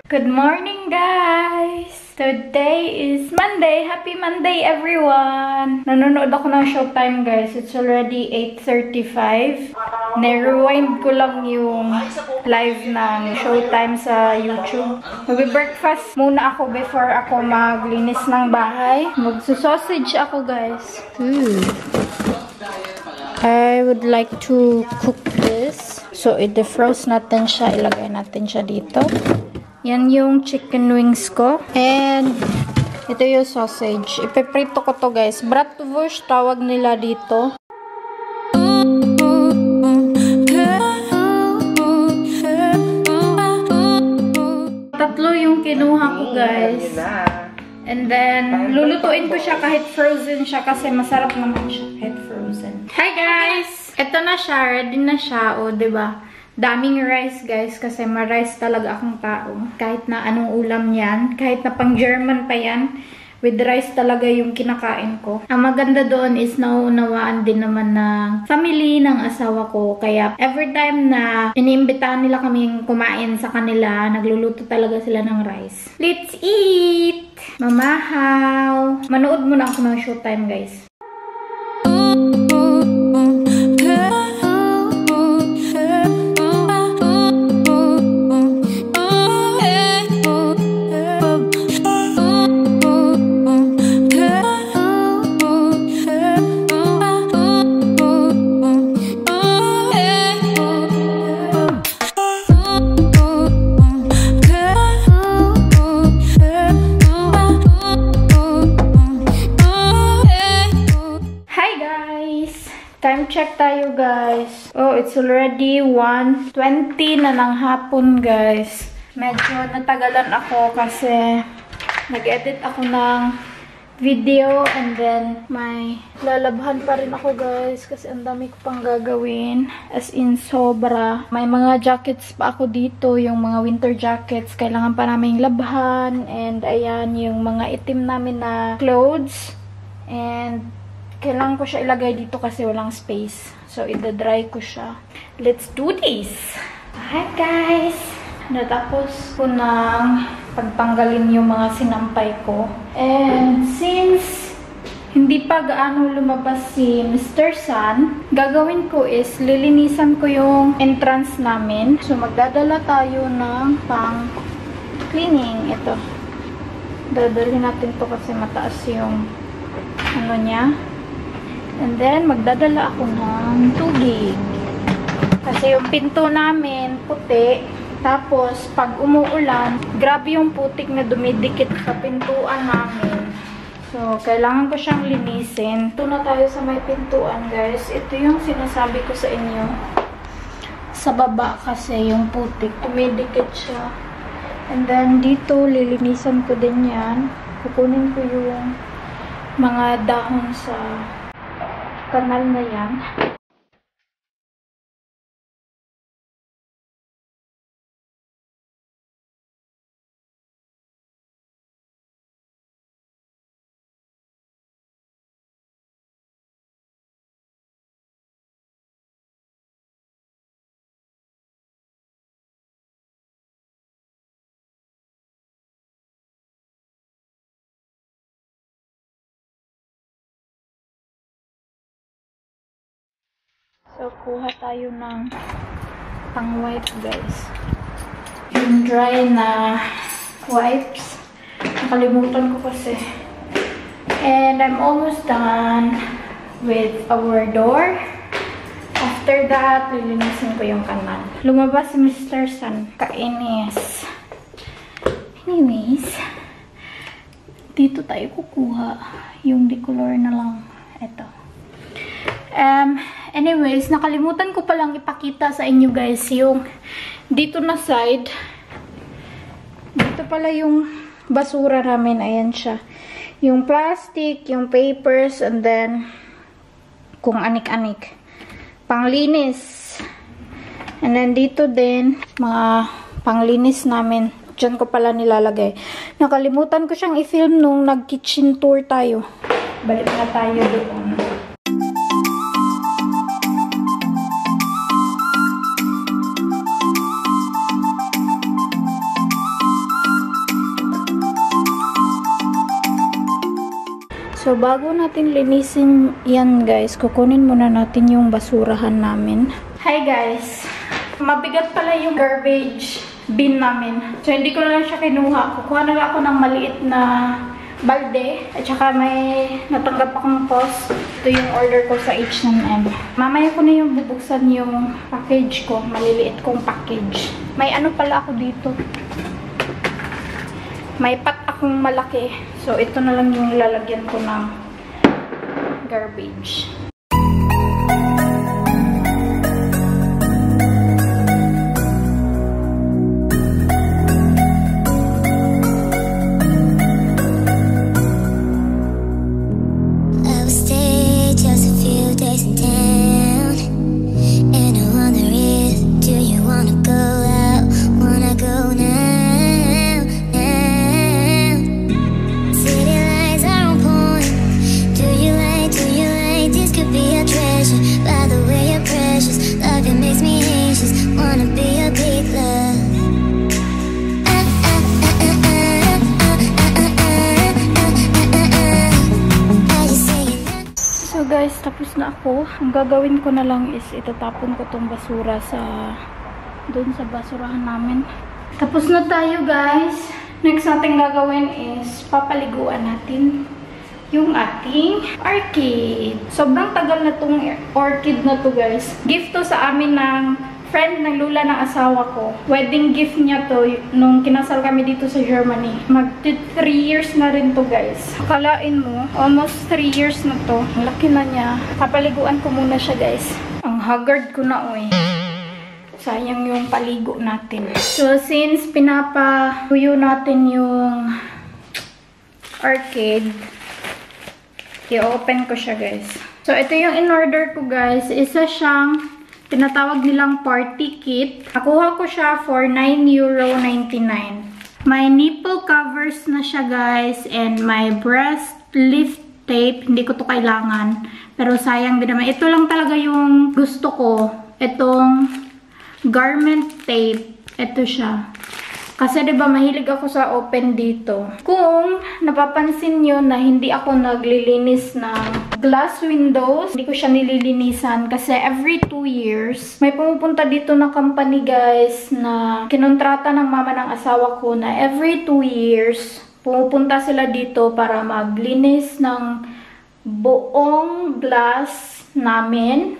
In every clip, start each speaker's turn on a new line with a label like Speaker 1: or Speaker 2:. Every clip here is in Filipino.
Speaker 1: Good morning, guys! Today is Monday. Happy Monday, everyone! Nanonood ako ng Showtime, guys. It's already 8:35. Na-rewind ko lang yung live ng Showtime sa YouTube. Mag-breakfast muna ako before ako maglinis ng bahay. Magsusausage ako, guys. I would like to cook this. So, i-defrost natin siya. Ilagay natin siya dito. Yan yung chicken wings ko. And, ito yung sausage. Ipiprito ko to, guys. Bratwurst tawag nila dito. Tatlo yung kinuha ko, guys. And then, lulutuin ko siya kahit frozen siya kasi masarap naman siya kahit frozen. Hi, guys! Ito na siya. Ready na siya. O, diba? Daming rice, guys, kasi ma-rice talaga akong tao. Kahit na anong ulam yan, kahit na pang-German pa yan, with rice talaga yung kinakain ko. Ang maganda doon is nauunawaan din naman ng family ng asawa ko. Kaya every time na iniimbitahan nila kaming kumain sa kanila, nagluluto talaga sila ng rice. Let's eat! Mamahaw! Manood muna ako ng Showtime, guys. Time check tayo, guys. Oh, it's already 1:20 na ng hapon, guys. Medyo natagalan ako kasi nag-edit ako ng video and then may lalabhan pa rin ako, guys, kasi ang dami ko pang gagawin. As in, sobra. May mga jackets pa ako dito, yung mga winter jackets. Kailangan pa namin labhan. And ayan, yung mga itim namin na clothes. And kailangan ko siya ilagay dito kasi walang space. So, ida-dry ko siya. Let's do this! Hi, guys! Natapos ko nang pagtanggalin yung mga sinampay ko. And since hindi pa gaano lumabas si Mr. Sun, gagawin ko is lilinisan ko yung entrance namin. So, magdadala tayo ng pang-cleaning. Ito. Dadalhin natin to kasi mataas yung ano niya. And then, magdadala ako ng tubig. Kasi yung pinto namin, puti. Tapos, pag umuulan, grabe yung putik na dumidikit sa pintuan namin. So, kailangan ko siyang linisin. Ito na tayo sa may pintuan, guys. Ito yung sinasabi ko sa inyo. Sa baba kasi yung putik, dumidikit siya. And then, dito, lilinisan ko din yan. Kukunin ko yung mga dahon sa kanal na yan. So, kuha tayo ng pang-wipe, guys. Yung dry na wipes. Nakalimutan ko kasi. And I'm almost done with our door. After that, lilinisin ko yung kanal. Lumabas si Mr. Sun. Kainis. Anyways, dito tayo kukuha. Yung decolor na lang. Ito. Anyways, nakalimutan ko palang ipakita sa inyo, guys, yung dito na side. Dito pala yung basura namin. Ayan siya. Yung plastic, yung papers, and then kung anik-anik. Panglinis. And then dito din, mga panglinis namin. Diyan ko pala nilalagay. Nakalimutan ko siyang i-film nung nag-kitchen tour tayo. Balik na tayo doon. So, bago natin linisin yan, guys, kukunin muna natin yung basurahan namin. Hi, guys! Mabigat pala yung garbage bin namin. So, hindi ko na lang siya kinuha. Kukuha na lang ako ng maliit na balde. At saka may natanggap akong post. Ito yung order ko sa H&M. Mamaya ko na yung bubuksan yung package ko. Maliliit kong package. May ano pala ako dito. May pot akong malaki. So, ito na lang yung lalagyan ko ng garbage. Guys, tapos na ako. Ang gagawin ko na lang is itatapon ko tong basura doon sa basurahan namin. Tapos na tayo, guys. Next natin gagawin is papaliguan natin yung ating orchid. Sobrang tagal na tong orchid na to, guys. Gift to sa amin ng friend ng lula ng asawa ko. Wedding gift niya to nung kinasal kami dito sa Germany. Mag 3 years na rin to, guys. Akalain mo, almost 3 years na to. Ang laki na niya. Papaliguan ko muna siya, guys. Ang haggard ko na, oy. Sayang yung paligo natin. So, since pinapahuyo natin yung orchid, i-open ko siya, guys. So, ito yung in-order ko, guys. Isa siyang tinatawag nilang party kit. Nakuha ko siya for €9.99. May nipple covers na siya, guys. And may breast lift tape. Hindi ko to kailangan. Pero sayang din naman. Ito lang talaga yung gusto ko. Itong garment tape. Ito siya. Kasi diba mahilig ako sa open dito. Kung napapansin nyo na hindi ako naglilinis ng glass windows, hindi ko siya nililinisan kasi every 2 years, may pumupunta dito na company, guys, na kinontrata ng mama ng asawa ko na every 2 years, pumupunta sila dito para maglinis ng buong glass namin.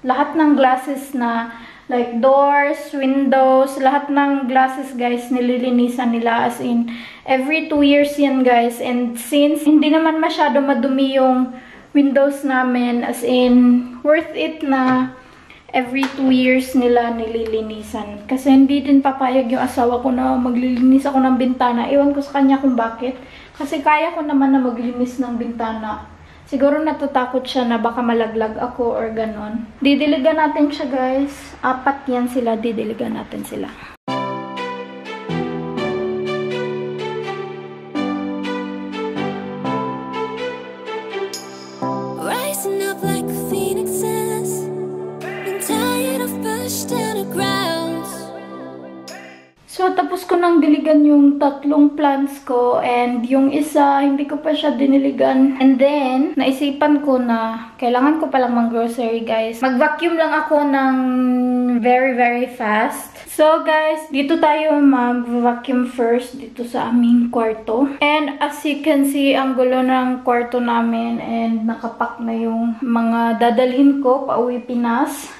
Speaker 1: Lahat ng glasses na like doors, windows, lahat ng glasses, guys, nililinisan nila. As in, every 2 years yan, guys. And since hindi naman masyado madumi yung windows namin, as in, worth it na every 2 years nila nililinisan. Kasi hindi din papayag yung asawa ko na maglilinis ako ng bintana. Iwan ko sa kanya kung bakit. Kasi kaya ko naman na maglinis ng bintana. Siguro natatakot siya na baka malaglag ako or ganon. Didiligan natin siya, guys. 4 yan sila. Didiligan natin sila. Rising up like phoenixes. I'm tired of pushed down the ground. So, tapos ko nang diligan yung 3 plants ko and yung isa, hindi ko pa siya diniligan. And then, naisipan ko na kailangan ko palang mag-grocery, guys. Mag-vacuum lang ako ng very, very fast. So, guys, dito tayo mag-vacuum first dito sa aming kwarto. And as you can see, ang gulo ng kwarto namin and nakapak na yung mga dadalhin ko pauwi Pinas.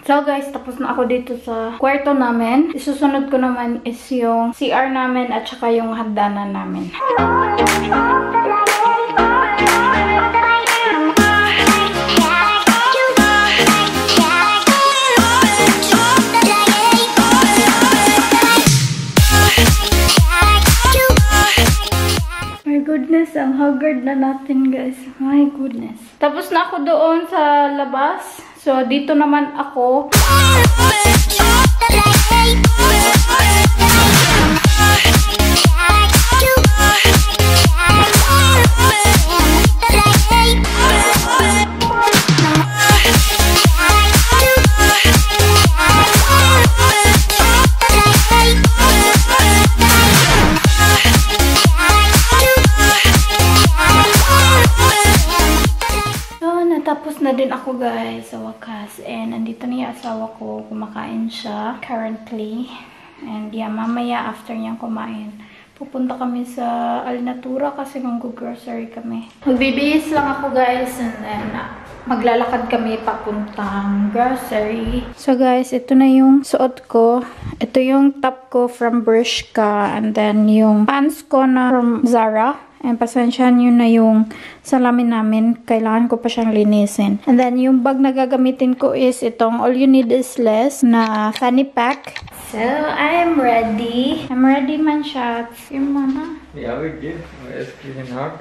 Speaker 1: So guys, tapos na ako dito sa kwarto namin. Isusunod ko naman is yung CR namin at saka yung hagdanan namin. My goodness, ang haggard na natin, guys. My goodness. Tapos na ako doon sa labas. So, dito naman ako. Nakapahinga din ako guys sa wakas. And andito na yung asawa ko. Kumakain siya currently. And yeah, mamaya after niyang kumain, pupunta kami sa Alnatura kasi mag-grocery kami. Magbibihis lang ako guys. And then maglalakad kami papuntang grocery. So guys, ito na yung suot ko. Ito yung top ko from Bershka. And then yung pants ko na from Zara. And pasensyahan nyo na yung salamin namin. Kailangan ko pa siyang linisin. And then yung bag na gagamitin ko is itong All You Need Is Less na fanny pack. So, I'm ready. I'm ready man, shots. Yung mama.
Speaker 2: Ja, we did. Es ist hard.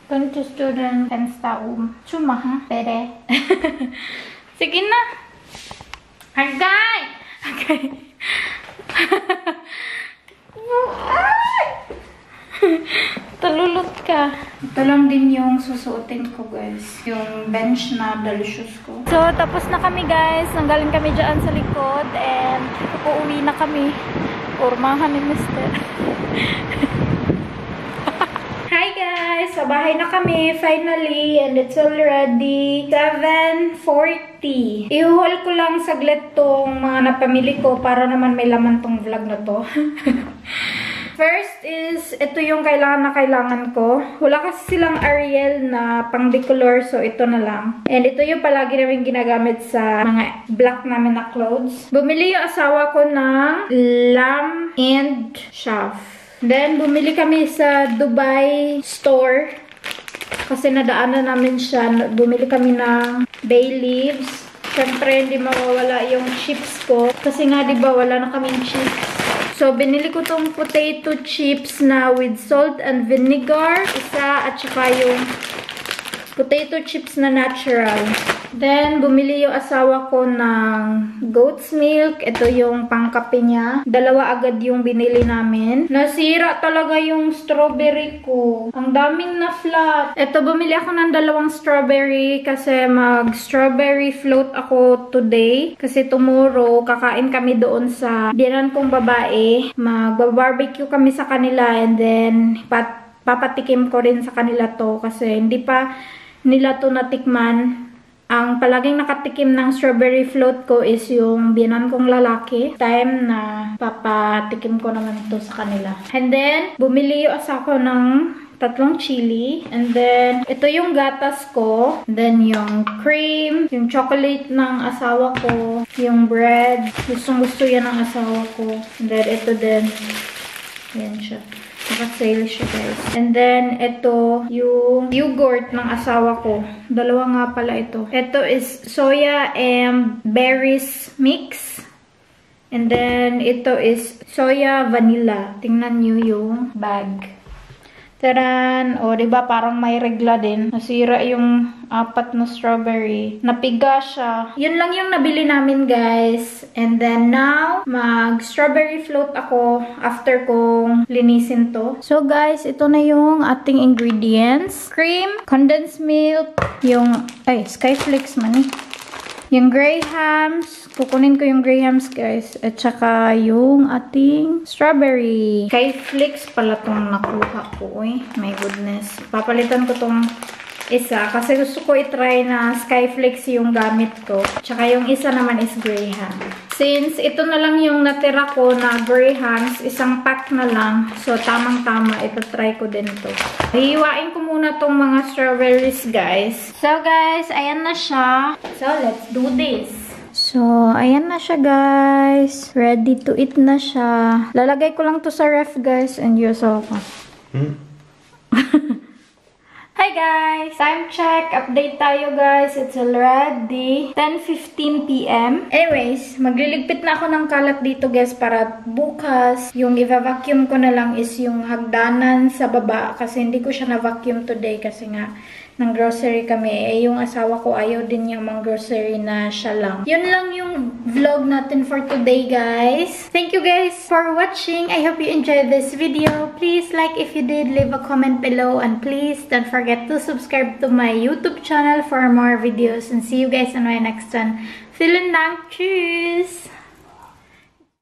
Speaker 1: Going to student and staum. Cuma, ha? Pere. Sige na. Hagay! Okay. Talulot ka. Ito lang din yung susuotin ko, guys. Yung bench na delicious ko. So, tapos na kami, guys. Nanggaling kami dyan sa likod. And, uuwi na kami. Urmahan ni Mister. Hi guys! Sa bahay na kami, finally. And it's already 7:40. I-haul ko lang saglit tong mga napamili ko para naman may laman tong vlog na to. First is, ito yung kailangan na kailangan ko. Wala kasi silang Ariel na pang decolor, so ito na lang. And ito yung palagi namin ginagamit sa mga black namin na clothes. Bumili yung asawa ko ng lamb and chaff. Then, bumili kami sa Dubai store. Kasi nadaanan namin siya. Bumili kami ng bay leaves. Siyempre, hindi mawawala yung chips ko. Kasi nga, di ba, wala na kaming chips. So, binili ko tong potato chips na with salt and vinegar. Isa, at saka yung potato chips na natural. Then, bumili yung asawa ko ng goat's milk. Ito yung pangkape niya. Dalawa agad yung binili namin. Nasira talaga yung strawberry ko. Ang daming na flat. Ito, bumili ako ng 2 strawberry kasi mag-strawberry float ako today. Kasi tomorrow, kakain kami doon sa biyanan kong babae. Mag-barbecue kami sa kanila and then papatikim ko rin sa kanila to kasi hindi pa nila to natikman. Ang palaging nakatikim ng strawberry float ko is yung biyanan kong lalaki. Time na papatikim ko naman ito sa kanila. And then, bumili yung asawa ko ng 3 chili. And then, ito yung gatas ko. And then, yung cream, yung chocolate ng asawa ko, yung bread. Gustong-gusto yan ng asawa ko. And then, ito din. Yan siya. Naka-sale siya, guys. And then, ito, yung yogurt ng asawa ko. 2 nga pala ito. Ito is soya and berries mix. And then, ito is soya vanilla. Tingnan nyo yung bag. Taran! O, diba parang may regla din. Nasira yung 4 na strawberry. Napiga siya. Yun lang yung nabili namin, guys. And then now, mag-strawberry float ako after kong linisin to. So, guys, ito na yung ating ingredients. Cream, condensed milk, yung, skyflakes man eh. Yung grahams, kukunin ko yung grahams, guys. At saka yung ating strawberry. Skyflakes pala tong nakuha ko, eh. My goodness. Papalitan ko tong isa. Kasi gusto ko itry na skyflakes yung gamit ko. Tsaka yung isa naman is graham. Since ito na lang yung natira ko na grahams, isang pack na lang. So, tamang-tama. Ito try ko din to. Hihiwain ko muna tong mga strawberries, guys. So, guys, ayan na siya. So, let's do this. So, ayan na siya, guys. Ready to eat na siya. Lalagay ko lang to sa ref, guys. And use ako. Hi guys! Time check. Update tayo, guys. It's already 10:15 PM. Anyways, magliligpit na ako ng kalat dito, guys, para bukas yung i-vacuum ko na lang is yung hagdanan sa baba kasi hindi ko siya na-vacuum today kasi nga ng grocery kami. Eh, yung asawa ko ayaw din yung mga grocery na siya lang. Yun lang yung vlog natin for today, guys. Thank you, guys, for watching. I hope you enjoyed this video. Please like if you did, leave a comment below, and please don't forget to subscribe to my YouTube channel for more videos. And see you guys on my next one. Vielen Dank. Tschüss!